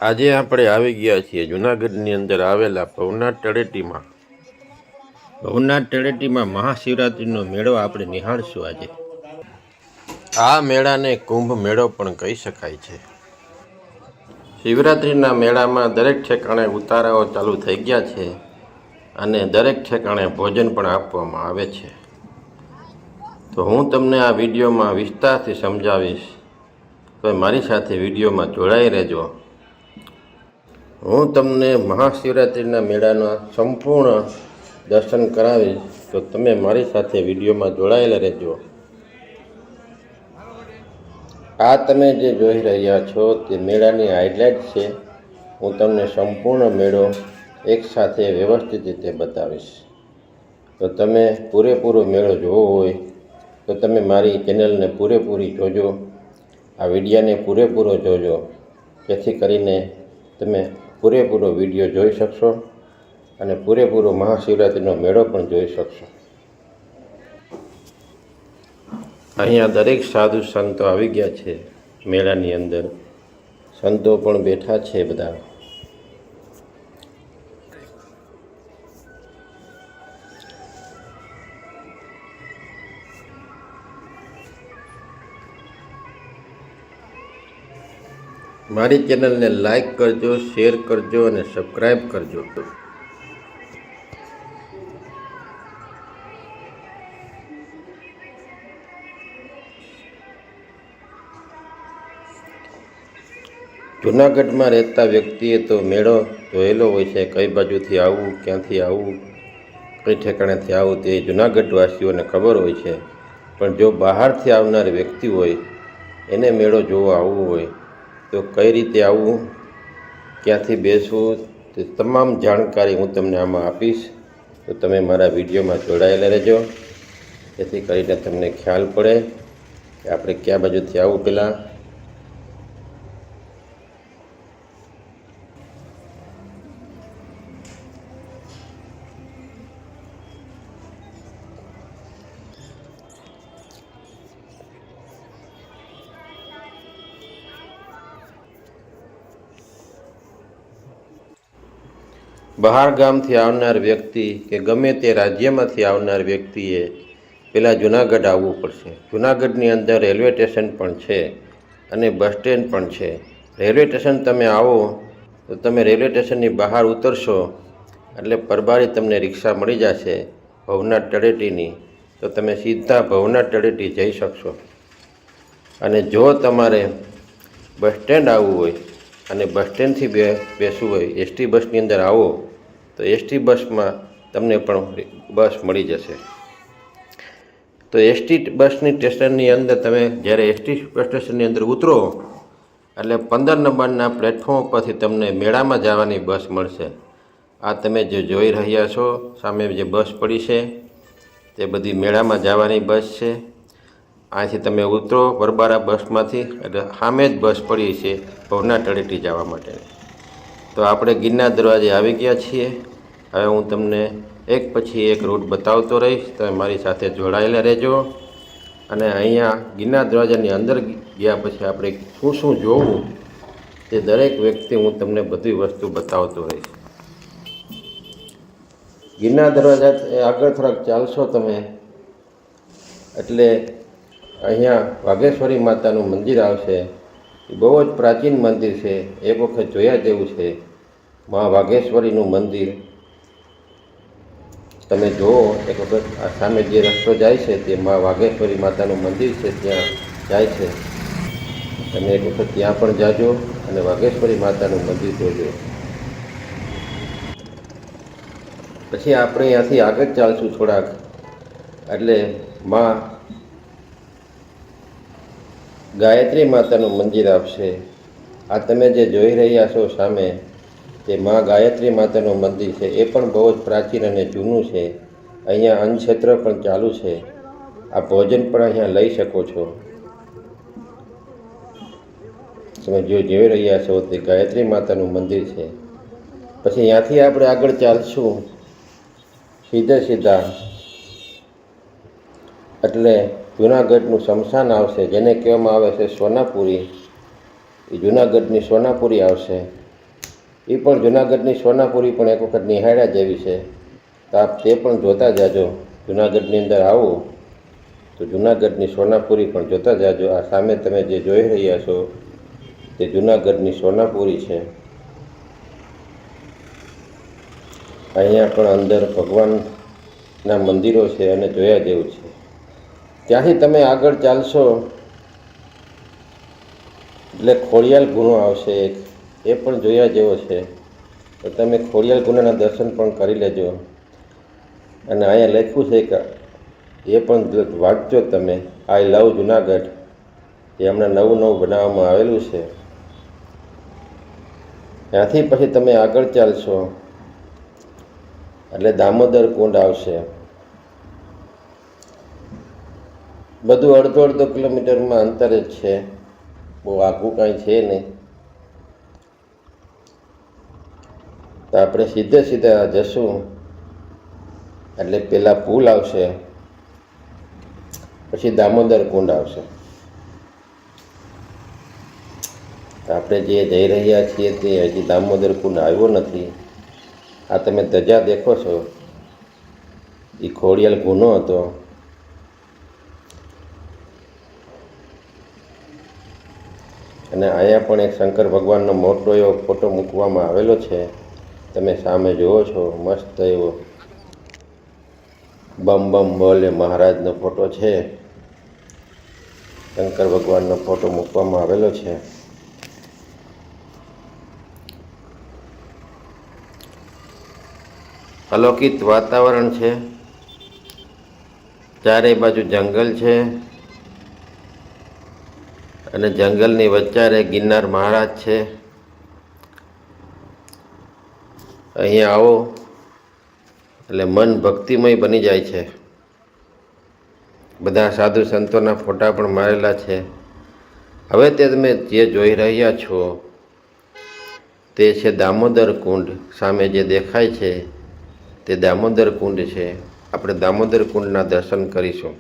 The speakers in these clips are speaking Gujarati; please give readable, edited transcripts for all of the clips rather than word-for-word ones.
આજે આપણે આવી ગયા છીએ જૂનાગઢની અંદર આવેલા ભવનાથ તળેટીમાં. ભવનાથ તળેટીમાં મહાશિવરાત્રિનો મેળો આપણે નિહાળશું આજે. આ મેળાને કુંભ મેળો પણ કહી શકાય છે. શિવરાત્રિના મેળામાં દરેક ઠેકાણે ઉતારાઓ ચાલુ થઈ ગયા છે અને દરેક ઠેકાણે ભોજન પણ આપવામાં આવે છે. તો હું તમને આ વિડીયોમાં વિસ્તારથી સમજાવીશ, તો મારી સાથે વિડીયોમાં જોડાઈ રહેજો. હું તમને મહાશિવરાત્રિના મેળાના સંપૂર્ણ દર્શન કરાવીશ, તો તમે મારી સાથે વિડીયોમાં જોડાયેલા રહેજો. આ તમે જે જોઈ રહ્યા છો તે મેળાની હાઇલાઇટ છે. હું તમને સંપૂર્ણ મેળો એકસાથે વ્યવસ્થિત રીતે બતાવીશ. તો તમે પૂરેપૂરો મેળો જોવો હોય તો તમે મારી ચેનલને પૂરેપૂરી જોજો, આ વિડીયાને પૂરેપૂરો જોજો, જેથી કરીને તમે પૂરેપૂરો વિડીયો જોઈ શકશો અને પૂરેપૂરો મહાશિવરાત્રિનો મેળો પણ જોઈ શકશો. અહીંયા દરેક સાધુ સંતો આવી ગયા છે મેળાની અંદર. સંતો પણ બેઠા છે બધા. મારી ચેનલને લાઈક કરજો, શેર કરજો અને સબસ્ક્રાઈબ કરજો. જૂનાગઢમાં રહેતા વ્યક્તિએ તો મેળો જોયેલો હોય છે. કઈ બાજુથી આવવું, ક્યાંથી આવવું, કઈ ઠેકાણેથી આવવું તે જૂનાગઢવાસીઓને ખબર હોય છે. પણ જો બહારથી આવનાર વ્યક્તિ હોય, એને મેળો જોવા આવવું હોય તો કઈ રીતે આવવું, ક્યાંથી બેસવું, તે તમામ જાણકારી હું તમને આમાં આપીશ. તો તમે મારા વિડીયોમાં જોડાયેલા રહેજો, જેથી કરીને તમને ખ્યાલ પડે કે આપણે કયા બાજુથી આવવું. પહેલાં બહાર ગામથી આવનાર વ્યક્તિ કે ગમે તે રાજ્યમાંથી આવનાર વ્યક્તિએ પહેલાં જૂનાગઢ આવવું પડશે. જૂનાગઢની અંદર રેલવે સ્ટેશન પણ છે અને બસ સ્ટેન્ડ પણ છે. રેલવે સ્ટેશન તમે આવો તો તમે રેલવે સ્ટેશનની બહાર ઉતરશો એટલે પરબારી તમને રિક્ષા મળી જશે ભવનાથ તળેટીની. તો તમે સીધા ભવનાથ તળેટી જઈ શકશો. અને જો તમારે બસ સ્ટેન્ડ આવવું હોય અને બસ સ્ટેન્ડથી બેસવું હોય, એસટી બસની અંદર આવો તો એસટી બસમાં તમને પણ બસ મળી જશે. તો એસટી બસની સ્ટેશનની અંદર તમે જ્યારે એસટી બસ સ્ટેશનની અંદર ઉતરો એટલે 15 નંબરના પ્લેટફોર્મ પરથી તમને મેળામાં જવાની બસ મળશે. આ તમે જે જોઈ રહ્યા છો સામે જે બસ પડી છે તે બધી મેળામાં જવાની બસ છે. અહીંથી તમે ઉતરો બરબારા બસમાંથી એટલે સામે જ બસ પડી છે ભવનાથ તળેટી જવા માટે. તો આપણે ગિરનાર દરવાજે આવી ગયા છીએ. હવે હું તમને એક પછી એક રૂટ બતાવતો રહીશ, તમે મારી સાથે જોડાયેલા રહેજો. અને અહીંયા ગિરનાર દરવાજાની અંદર ગયા પછી આપણે શું શું જોવું તે દરેક વ્યક્તિ હું તમને બધી વસ્તુ બતાવતો રહીશ. ગિરનાર દરવાજા આગળ થોડાક ચાલશો તમે એટલે અહીંયા વાઘેશ્વરી માતાનું મંદિર આવશે. એ બહુ જ પ્રાચીન મંદિર છે, એક વખત જોયા જેવું છે. મા વાઘેશ્વરીનું મંદિર તમે જુઓ એક વખત. આ સામે જે રસ્તો જાય છે તે મા વાઘેશ્વરી માતાનું મંદિર છે, ત્યાં જાય છે. તમે એક વખત ત્યાં પણ જાજો અને વાઘેશ્વરી માતાનું મંદિર જોજો. પછી આપણે અહીંયાથી આગળ ચાલશું થોડાક એટલે મા ગાયત્રી માતાનું મંદિર આવશે. આ તમે જે જોઈ રહ્યા છો સામે તે મા ગાયત્રી માતાનું મંદિર છે. એ પણ બહુ જ પ્રાચીન અને જૂનું છે. અહીંયા અન્નક્ષેત્ર પણ ચાલુ છે. આ ભોજન પણ અહીંયા લઈ શકો છો. તમે જોઈ રહ્યા છો તે ગાયત્રી માતાનું મંદિર છે. પછી અહીંયાથી આપણે આગળ ચાલશું સીધા એટલે જૂનાગઢનું શમશાન આવશે, જેને કહેવામાં આવે છે સોનાપુરી. એ જૂનાગઢની સોનાપુરી આવશે. એ પણ જૂનાગઢની સોનાપુરી પણ એક વખત નિહાળ્યા જેવી છે, તો આપ તે પણ જોતા જાજો. જૂનાગઢની અંદર આવો તો જૂનાગઢની સોનાપુરી પણ જોતા જાજો. આ સામે તમે જે જોઈ રહ્યા છો તે જૂનાગઢની સોનાપુરી છે. અહીંયા પણ અંદર ભગવાનના મંદિરો છે અને જોયા જેવું છે. ત્યાંથી તમે આગળ ચાલશો એટલે ખોડિયાલ ગુનો આવશે એક, એ પણ જોયા જેવો છે. તો તમે ખોડિયાલ ગુનાના દર્શન પણ કરી લેજો. અને અહીંયા લખ્યું છે કે એ પણ વાંચજો તમે, આઈ લવ જુનાગઢ, એ હમણાં નવું બનાવવામાં આવેલું છે. ત્યાંથી પછી તમે આગળ ચાલશો એટલે દામોદર કુંડ આવશે. બધું અડધો કિલોમીટરમાં અંતર જ છે, બહુ આઘું કાંઈ છે નહીં. તો આપણે સીધા જશું એટલે પેલા પુલ આવશે, પછી દામોદર કુંડ આવશે. આપણે જે જઈ રહ્યા છીએ તે હજી દામોદર કુંડ આવ્યો નથી. આ તમે ધજા દેખો છો એ ખોડિયાલ ગુનો હતો. અને અહીંયા પણ એક શંકર ભગવાનનો મોટો એવો ફોટો મૂકવામાં આવેલો છે, તમે સામે જુઓ છો. મસ્ત એવો બમ બમ બોલે મહારાજનો ફોટો છે, શંકર ભગવાનનો ફોટો મૂકવામાં આવેલો છે. અલૌકિક વાતાવરણ છે, ચારે બાજુ જંગલ છે અને જંગલની વચ્ચારે ગિરનાર મહારાજ છે. અહીંયા આવો એટલે મન ભક્તિમય બની જાય છે. બધા સાધુ સંતોના ફોટા પણ મારેલા છે. હવે તે તમે જે જોઈ રહ્યા છો તે છે દામોદર કુંડ. સામે જે દેખાય છે તે દામોદર કુંડ છે. આપણે દામોદર કુંડના દર્શન કરીશું.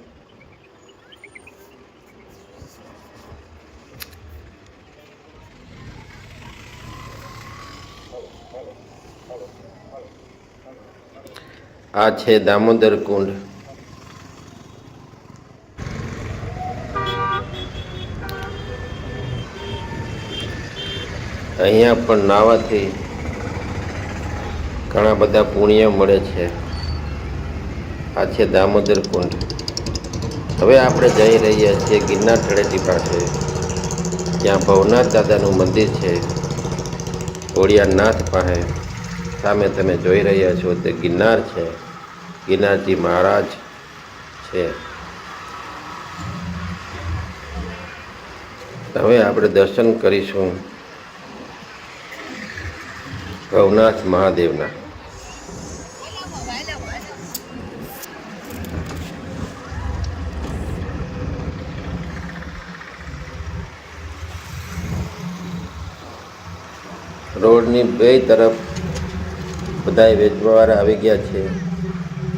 આ છે દામોદર કુંડ. અહીંયા પણ નાહવાથી ઘણા બધા પુણ્ય મળે છે. આ છે દામોદર કુંડ. હવે આપણે જઈ રહ્યા છીએ ગિરનાર તળેટી પાસે, ત્યાં ભવનાથ દાદાનું મંદિર છે, ઓળિયાનાથ પાસે. સામે તમે જોઈ રહ્યા છો તે ગિરનાર છે, ગિરનારજી મહારાજ છે. હવે આપણે દર્શન કરીશું ભવનાથ મહાદેવના. રોડની બે તરફ બધાય વેચવાવાળા આવી ગયા છે.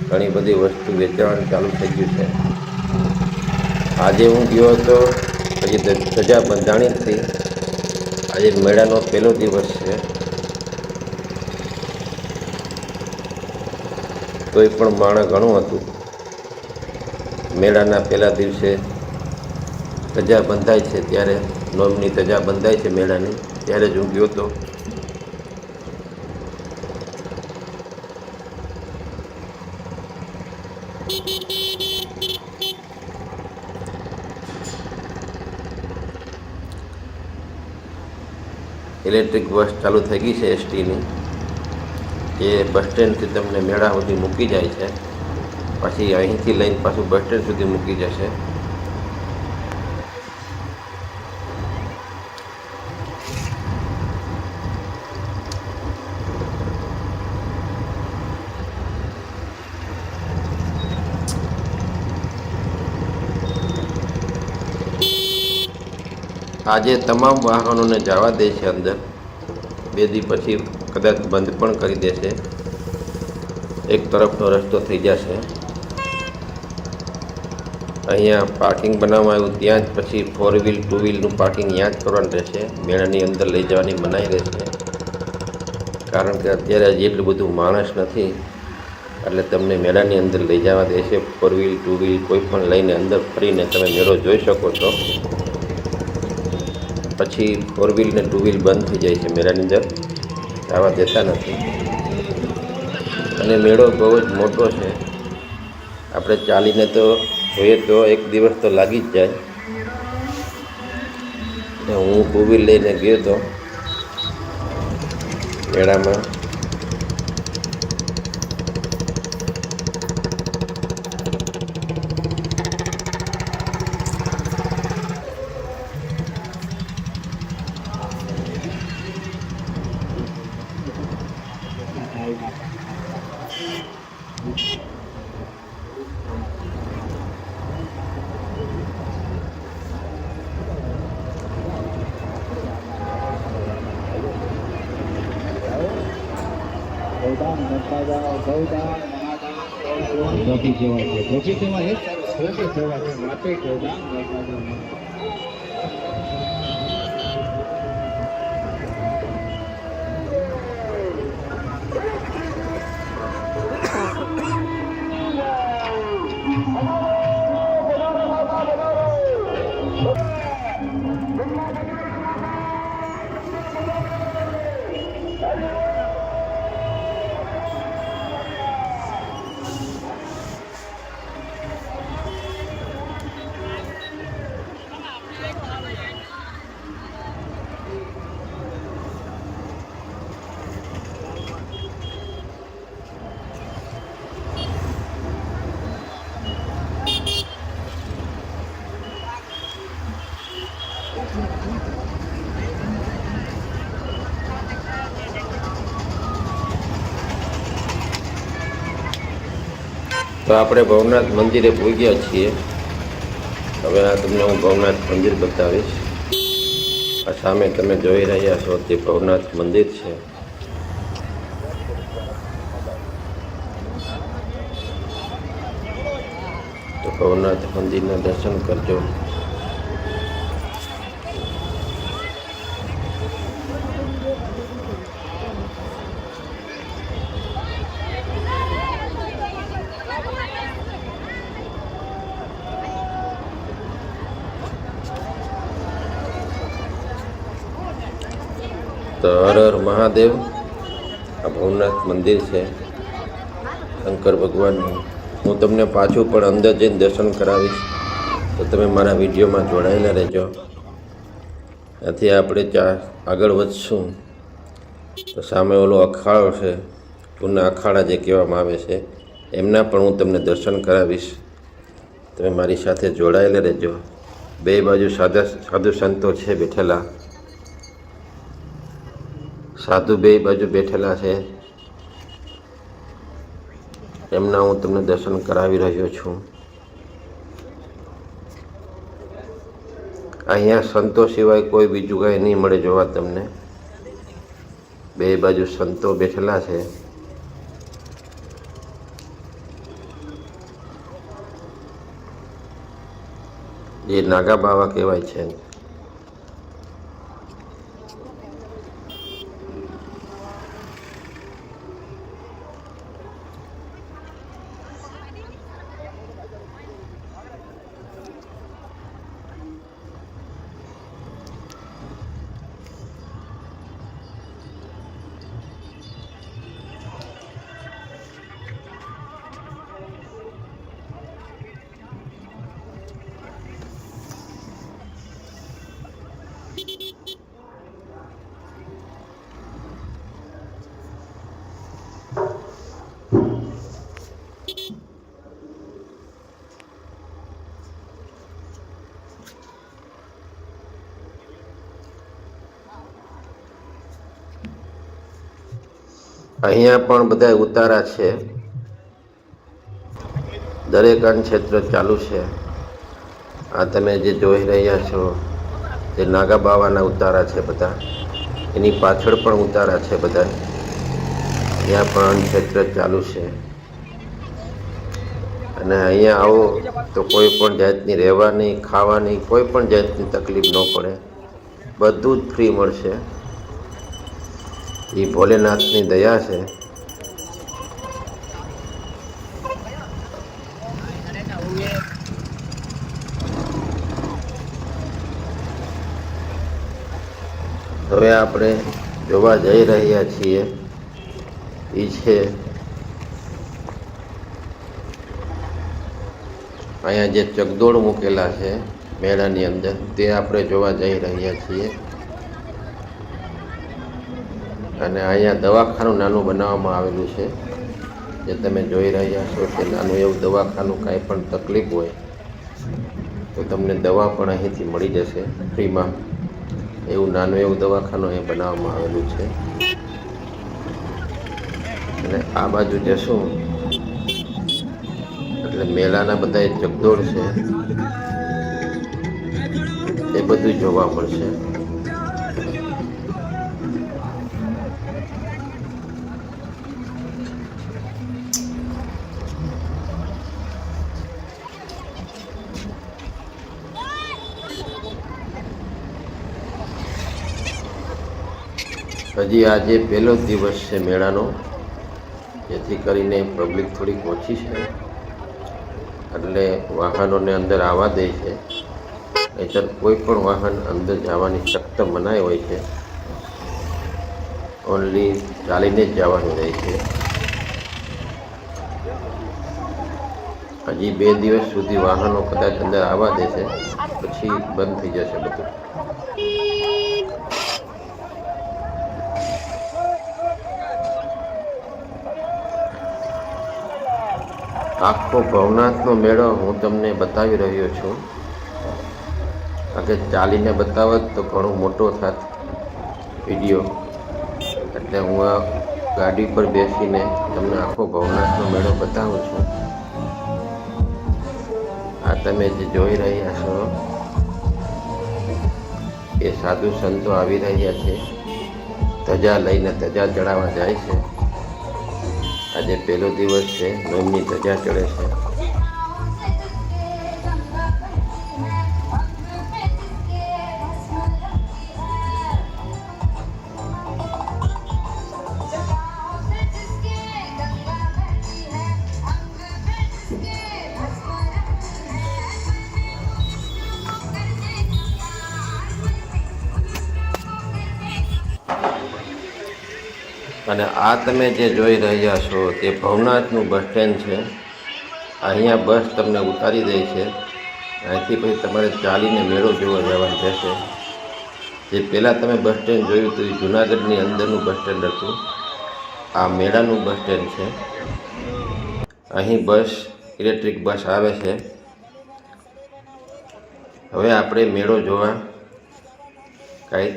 ઘણી બધી વસ્તુ વેચવાનું ચાલુ થઈ ગયું છે. આજે હું ગયો હતો, હજી ધજા બંધાણી હતી. આજે મેળાનો પહેલો દિવસ છે, તોય પણ માણસ ઘણું હતું. મેળાના પહેલા દિવસે ધજા બંધાય છે, ત્યારે નોમની ધજા બંધાય છે મેળાની, ત્યારે જ હું ગયો હતો. ઇલેક્ટ્રિક બસ ચાલુ થઈ ગઈ છે એસટીની, જે બસ સ્ટેન્ડથી તમને મેળા સુધી મૂકી જાય છે, પછી અહીંથી લઈને પાછું બસ સ્ટેન્ડ સુધી મૂકી જશે. આજે તમામ વાહનોને જવા દે છે અંદર. 2 દી પછી કદાચ બંધ પણ કરી દેશે. એક તરફનો રસ્તો થઈ જશે. અહીંયા પાર્કિંગ બનાવવામાં આવ્યું, ત્યાં જ પછી 4 વ્હીલ 2 વ્હીલનું પાર્કિંગ ત્યાં જ કરવાનું રહેશે. મેળાની અંદર લઈ જવાની મનાઈ રહેશે. કારણ કે અત્યારે હજી એટલું બધું માણસ નથી, એટલે તમને મેળાની અંદર લઈ જવા દેશે. 4 વ્હીલ 2 વ્હીલ કોઈ પણ લઈને અંદર ફરીને તમે મેળો જોઈ શકો છો. પછી 4 વ્હીલ ને 2 વ્હીલ બંધ થઈ જાય છે, મેળાની અંદર જવા દેતા નથી. અને મેળો બહુ જ મોટો છે. આપણે ચાલીને તો જોઈએ તો એક દિવસ તો લાગી જ જાય. હું 2 વ્હીલ લઈને ગયો હતો મેળામાં. તો આપણે ભવનાથ મંદિરે પહોંચ્યા છીએ. હવે આ તમને હું ભવનાથ મંદિર બતાવીશ. આ સામે તમે જોઈ રહ્યા છો તે ભવનાથ મંદિર છે. તો ભવનાથ મંદિરના દર્શન કરજો. તો હર હર મહાદેવ. આ ભવનાથ મંદિર છે શંકર ભગવાનનું. હું તમને પાછું પણ અંદર જઈને દર્શન કરાવીશ, તો તમે મારા વિડીયોમાં જોડાયેલા રહેજો. ત્યાંથી આપણે આગળ વધશું તો સામે ઓલો અખાડો છે, જૂના અખાડા જે કહેવામાં આવે છે, એમના પણ હું તમને દર્શન કરાવીશ. તમે મારી સાથે જોડાયેલા રહેજો. બે બાજુ સાધુ સંતો છે બેઠેલા, સાધુ બે બાજુ બેઠેલા છે, એમના હું તમને દર્શન કરાવી રહ્યો છું. અહીંયા સંતો સિવાય કોઈ બીજું કાંઈ નહીં મળે જોવા તમને. બે બાજુ સંતો બેઠેલા છે. જે નાગા બાવા કહેવાય છે. અહીંયા પણ બધા ઉતારા છે. દરેક અન્ન ક્ષેત્ર ચાલુ છે. આ તમે જે જોઈ રહ્યા છો તે નાગા બાવાના ઉતારા છે બધા. એની પાછળ પણ ઉતારા છે બધા. ત્યાં પણ અન્ન ક્ષેત્ર ચાલુ છે. અને અહીંયા આવો તો કોઈ પણ જાતની રહેવાની, ખાવાની કોઈ પણ જાતની તકલીફ ન પડે. બધું જ ફ્રી મળશે. એ ભોલેનાથની દયા છે. હવે આપણે જોવા જઈ રહ્યા છીએ એ છે અહીંયા જે ચગદોળ મૂકેલા છે મેળાની અંદર, તે આપણે જોવા જઈ રહ્યા છીએ. અને અહીંયા દવાખાનું નાનું બનાવવામાં આવેલું છે, જે તમે જોઈ રહ્યા છો. તે નાનું એવું દવાખાનું, કાંઈ પણ તકલીફ હોય તો તમને દવા પણ અહીંથી મળી જશે ફ્રીમાં. એવું નાનું એવું દવાખાનું અહીં બનાવવામાં આવેલું છે. અને આ બાજુ જશું એટલે મેળાના બધા ચગદોળ છે એ બધું જોવા મળશે. હજી આજે પહેલો જ દિવસ છે મેળાનો, જેથી કરીને પબ્લિક થોડીક ઓછી છે, એટલે વાહનોને અંદર આવવા દે છે. નહીંતર કોઈ પણ વાહન અંદર જવાની સખ્ત મનાઈ હોય છે. ઓનલી ચાલીને જ જવાનું રહે છે. હજી 2 દિવસ સુધી વાહનો કદાચ અંદર આવવા દેશે, પછી બંધ થઈ જશે બધું. આખો ભવનાથનો મેળો હું તમને બતાવી રહ્યો છું. કારણ કે ચાલીને બતાવત તો ઘણો મોટો થાત વિડીયો, એટલે હું આ ગાડી પર બેસીને તમને આખો ભવનાથનો મેળો બતાવું છું. આ તમે જે જોઈ રહ્યા છો એ સાધુ સંતો આવી રહ્યા છે, ધજા લઈને ધજા ચડાવવા જાય છે. આજે પહેલો દિવસ છે, એમની ધજા ચડે છે. અને આ તમે જે જોઈ રહ્યા છો તે ભવનાથનું બસ સ્ટેન્ડ છે. અહીંયા બસ તમને ઉતારી દે છે. અહીંથી પછી તમારે ચાલીને મેળો જોવા જવાનું રહેશે. જે પહેલાં તમે બસ સ્ટેન્ડ જોયું હતું એ જૂનાગઢની અંદરનું બસ સ્ટેન્ડ હતું. આ મેળાનું બસ સ્ટેન્ડ છે. અહીં બસ, ઇલેક્ટ્રિક બસ આવે છે. હવે આપણે મેળો જોવા કાંઈ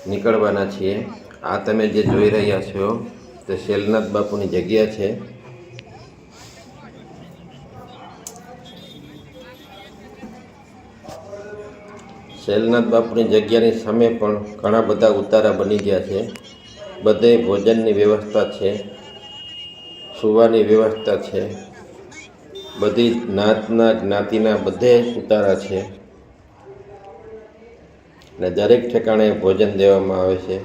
નીકળવાના છીએ. આ તમે જે જોઈ રહ્યા છો તે શેલનાથ બાપુની જગ્યા છે. શેલનાથ બાપુની જગ્યાની સામે પણ ઘણા બધા ઉતારા બની ગયા છે. બધે ભોજનની વ્યવસ્થા છે, સુવાની વ્યવસ્થા છે. બધી નાતના જ્ઞાતિના બધે ઉતારા છે. અને દરેક ઠેકાણે ભોજન દેવામાં આવે છે.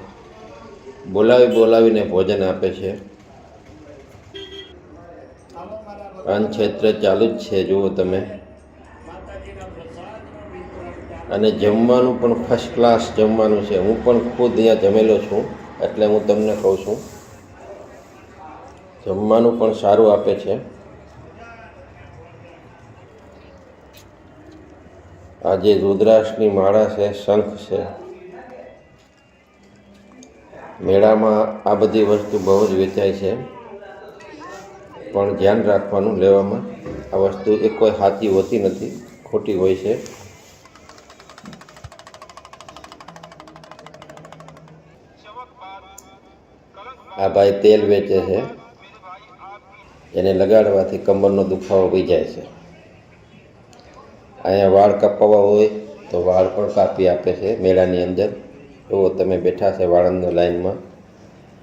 બોલાવીને ભોજન આપે છે. અન્નક્ષેત્ર ચાલુ જ છે, જુઓ તમે. અને જમવાનું પણ ફર્સ્ટ ક્લાસ જમવાનું છે. હું પણ ખુદ અહીંયા જમેલો છું, એટલે હું તમને કહું છું. જમવાનું પણ સારું આપે છે. આ જે રુદ્રાક્ષની માળા છે, શંખ છે. મેળામાં આ બધી વસ્તુ બહુ જ વેચાય છે, પણ ધ્યાન રાખવાનું લેવામાં. આ વસ્તુ એ કોઈ સાચી હોતી નથી, ખોટી હોય છે. આ ભાઈ તેલ વેચે છે, એને લગાડવાથી કમરનો દુખાવો વહી જાય છે. અહીંયા વાળ કપાવવા હોય તો વાળ પણ કાપી આપે છે મેળાની અંદર. તો તમે બેઠા છે વાળંદની લાઈનમાં,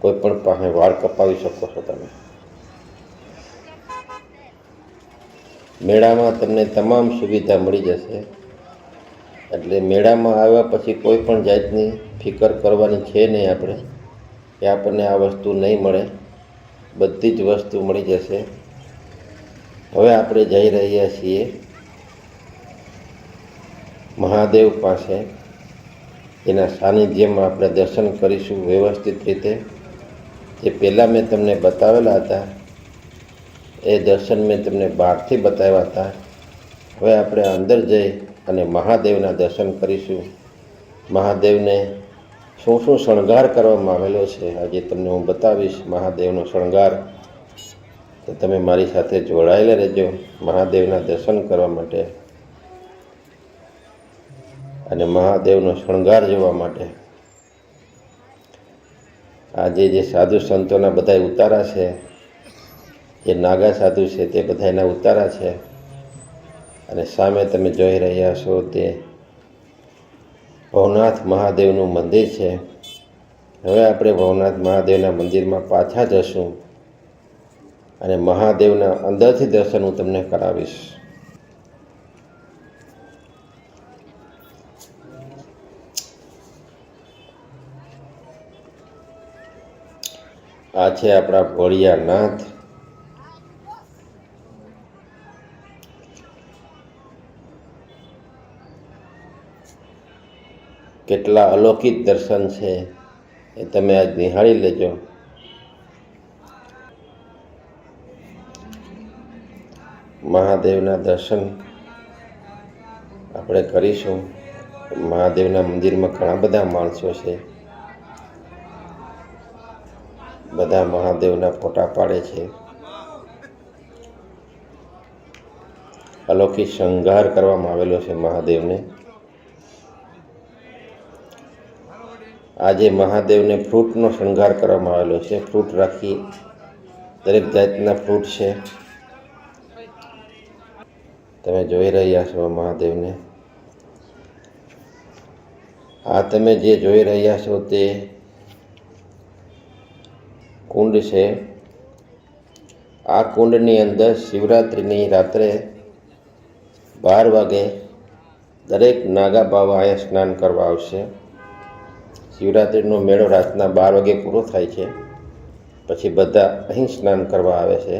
કોઈ પણ પાસે વાળ કપાવી શકો છો તમે. મેળામાં તમને તમામ સુવિધા મળી જશે. એટલે મેળામાં આવ્યા પછી કોઈ પણ જાતની ફિકર કરવાની છે નહીં આપણે. કે આપણને આ વસ્તુ નહીં મળે, બધી જ વસ્તુ મળી જશે. હવે આપણે જઈ રહ્યા છીએ મહાદેવ પાસે. એના સાનિધ્યમાં આપણે દર્શન કરીશું વ્યવસ્થિત રીતે. જે પહેલાં મેં તમને બતાવેલા હતા એ દર્શન મેં તમને બહારથી બતાવ્યા હતા. હવે આપણે અંદર જઈ અને મહાદેવના દર્શન કરીશું. મહાદેવને શું શું શણગાર કરવામાં આવેલો છે આજે તમને હું બતાવીશ. મહાદેવનો શણગાર, તો તમે મારી સાથે જોડાયેલા રહેજો મહાદેવના દર્શન કરવા માટે અને મહાદેવનો શણગાર જોવા માટે. આજે જે સાધુ સંતોના બધા ઉતારા છે, જે નાગા સાધુ છે તે બધાના ઉતારા છે. અને સામે તમે જોઈ રહ્યા છો તે ભવનાથ મહાદેવનું મંદિર છે. હવે આપણે ભવનાથ મહાદેવના મંદિરમાં પાછા જશું અને મહાદેવના અંદરથી દર્શન હું તમને કરાવીશ. આ છે આપણા ભોળિયાનાથ. કેટલા અલૌકિક દર્શન છે એ તમે આજ નિહાળી લેજો. મહાદેવના દર્શન આપણે કરીશું. મહાદેવના મંદિરમાં ઘણા બધા માણસો છે, બધા મહાદેવના ફોટા પાડે છે. અલૌકિક શણગાર કરવામાં આવેલો છે મહાદેવને. આજે મહાદેવને ફ્રૂટનો શણગાર કરવામાં આવેલો છે. ફ્રૂટ રાખી, દરેક જાતના ફ્રૂટ છે. તમે જોઈ રહ્યા છો મહાદેવને. આ તમે જે જોઈ રહ્યા છો તે કુંડ છે. આ કુંડની અંદર શિવરાત્રિની રાત્રે 12 વાગે દરેક નાગા બાવા અહીંયા સ્નાન કરવા આવશે. શિવરાત્રિનો મેળો રાતના 12 વાગે પૂરો થાય છે, પછી બધા અહીં સ્નાન કરવા આવે છે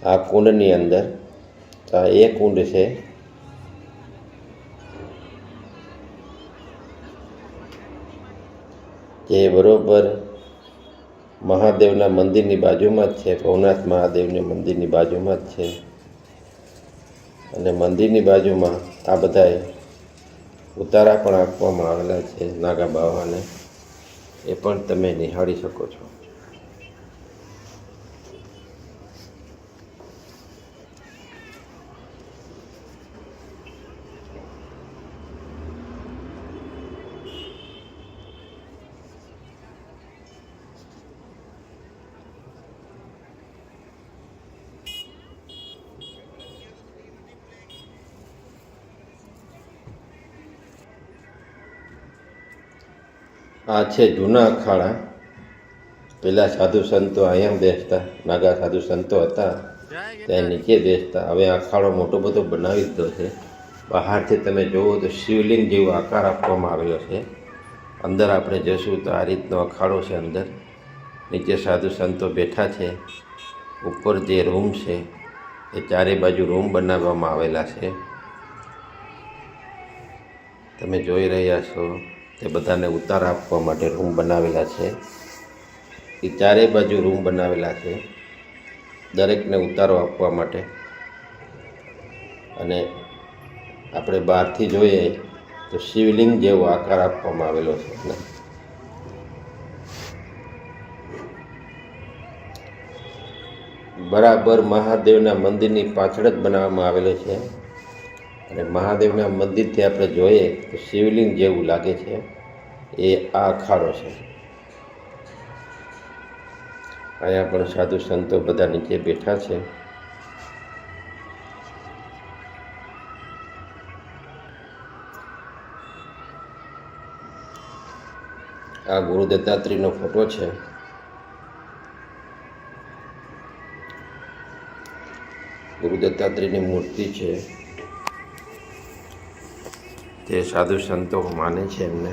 આ કુંડની અંદર. આ એ કુંડ છે. જે બરોબર મહાદેવના મંદિરની બાજુમાં જ છે. ભવનાથ મહાદેવના મંદિરની બાજુમાં જ છે. અને મંદિરની બાજુમાં આ બધાએ ઉતારા પણ આપવામાં આવેલા છે નાગા બાવાને. એ પણ તમે નિહાળી શકો છો. આ છે જૂના અખાડા. પહેલાં સાધુ સંતો અહીંયા બેસતા, નાગા સાધુ સંતો હતા ત્યાં નીચે બેસતા. હવે અખાડો મોટો બધો બનાવી દીધો છે. બહારથી તમે જુઓ તો શિવલિંગ જેવો આકાર આપવામાં આવેલો છે. અંદર આપણે જશું તો આ રીતનો અખાડો છે. અંદર નીચે સાધુ સંતો બેઠા છે. ઉપર જે રૂમ છે એ ચારે બાજુ રૂમ બનાવવામાં આવેલા છે. તમે જોઈ રહ્યા છો તે બધાને ઉતાર આપવા માટે રૂમ બનાવેલા છે. એ ચારે બાજુ રૂમ બનાવેલા છે દરેકને ઉતારો આપવા માટે. અને આપણે બહારથી જોઈએ તો શિવલિંગ જેવો આકાર આપવામાં આવેલો છે. બરાબર મહાદેવના મંદિરની પાછળ જ બનાવવામાં આવેલો છે. અને મહાદેવના મંદિરથી આપણે જોઈએ તો શિવલિંગ જેવું લાગે છે. એ આ અખાડો છે. અહીંયા પણ સાધુ સંતો બધા નીચે બેઠા છે. આ ગુરુ દત્તાત્રેયનો ફોટો છે. ગુરુ દત્તાત્રેયની મૂર્તિ છે. તે સાધુ સંતો માને છે એમને.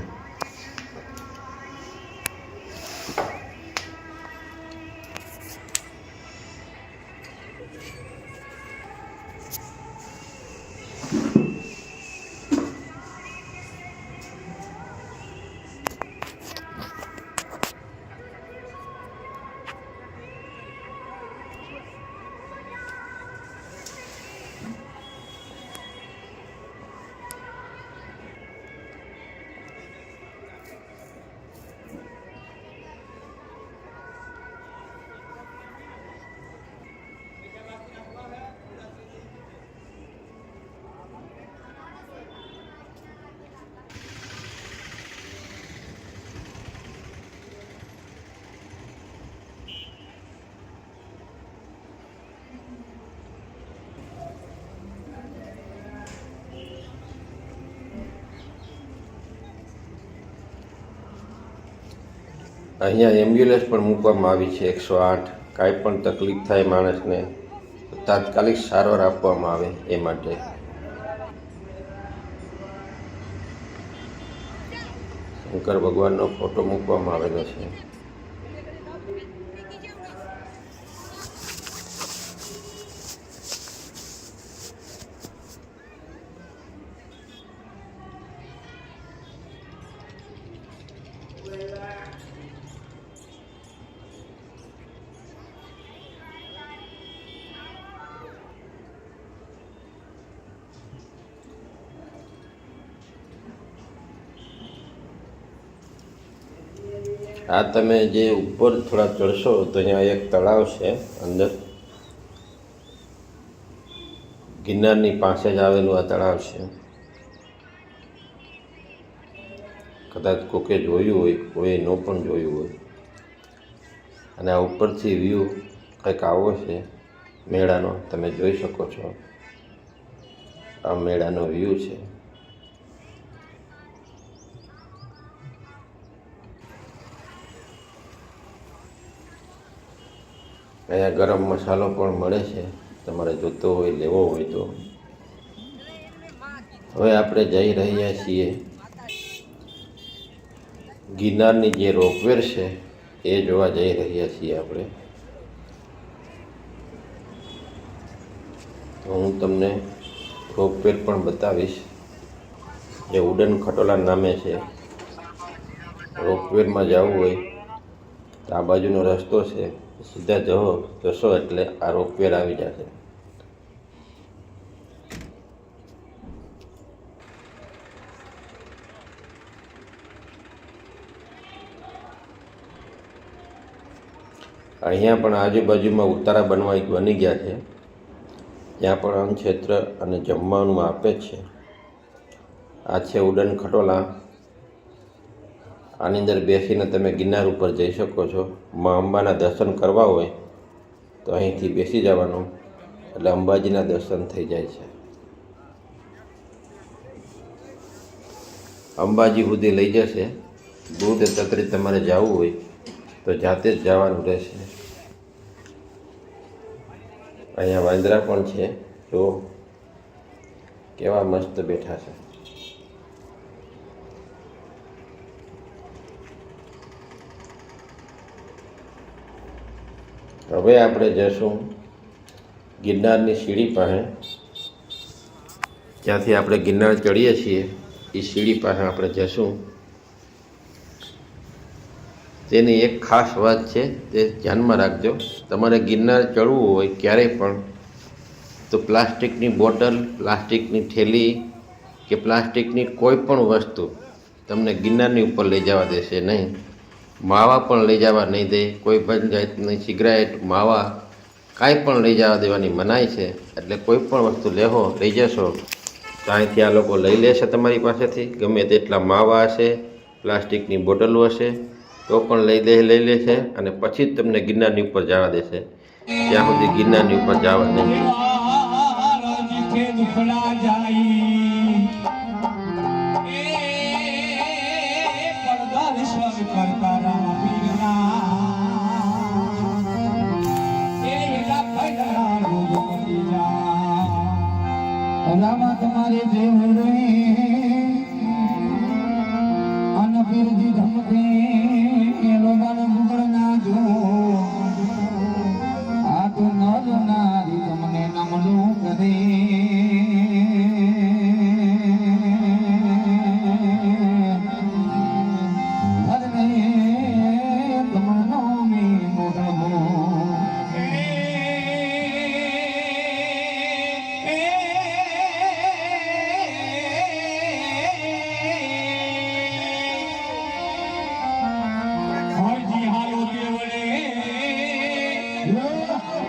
અહીંયા એમ્બ્યુલન્સ પણ મૂકવામાં આવી છે 108. કાંઈ પણ તકલીફ થાય માણસને તાત્કાલિક સારવાર આપવામાં આવે એ માટે. શંકર ભગવાનનો ફોટો મૂકવામાં આવેલો છે. આ તમે જે ઉપર થોડા ચડશો તો અહીંયા એક તળાવ છે અંદર, ગિરનારની પાસે જ આવેલું આ તળાવ છે. કદાચ કોકે જોયું હોય, કોઈ ન પણ જોયું હોય. અને આ ઉપરથી વ્યૂ કંઈક આવો છે મેળાનો, તમે જોઈ શકો છો. આ મેળાનો વ્યૂ છે. અહીંયા ગરમ મસાલો પણ મળે છે, તમારે જોતો હોય, લેવો હોય તો. હવે આપણે જઈ રહ્યા છીએ ગિરનારની જે રોપવેર છે એ જોવા જઈ રહ્યા છીએ આપણે. તો હું તમને રોપવેર પણ બતાવીશ, જે ઉડન ખટોલા નામે છે. રોપવેરમાં જવું હોય તો આ બાજુનો રસ્તો છે, સીધા જશો એટલે આ રોપવેર આવી જશે. અહીંયા પણ આજુબાજુમાં ઉતારા બની ગયા છે. ત્યાં પણ અન્નક્ષેત્ર અને જમવાનું આપે છે. આ છે ઉડન ખટોલા. આની અંદર બેસીને તમે ગિરનાર ઉપર જઈ શકો છો. મા અંબાના દર્શન કરવા હોય તો અહીંથી બેસી જવાનું, એટલે અંબાજીના દર્શન થઈ જાય છે. અંબાજી સુધી લઈ જશે. દૂધ એકત્રિત તમારે જવું હોય તો જાતે જ જવાનું રહેશે. અહીંયા વાંદરા પણ છે, જો કેવા મસ્ત બેઠા છે. હવે આપણે જઈશું ગિરનારની સીડી પાસે. જ્યાંથી આપણે ગિરનાર ચડીએ છીએ એ સીડી પાસે આપણે જઈશું. તેની એક ખાસ વાત છે, તે ધ્યાનમાં રાખજો. તમારે ગિરનાર ચડવું હોય ક્યારેય પણ તો પ્લાસ્ટિકની બોટલ, પ્લાસ્ટિકની થેલી કે પ્લાસ્ટિકની કોઈ પણ વસ્તુ તમને ગિરનારની ઉપર લઈ જવા દેશે નહીં. માવા પણ લઈ જવા નહીં દે. કોઈ પણ જાતની સિગરેટ, માવા કાંઈ પણ લઈ જવા દેવાની મનાઈ છે. એટલે કોઈ પણ વસ્તુ લઈ જશો તો અહીંથી આ લોકો લઈ લેશે તમારી પાસેથી. ગમે તેટલા માવા હશે, પ્લાસ્ટિકની બોટલો હશે તો પણ લઈ લેશે, અને પછી જ તમને ગિરનારની ઉપર જવા દેશે. ત્યાં સુધી ગિરનારની ઉપર જવા નહીં. તમારે જેવું અને પીરજી ધમકે લોબાનો મુગળ ના જો. આ તો નર નારી તમને નમલું કરે.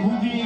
બુદ્ધિ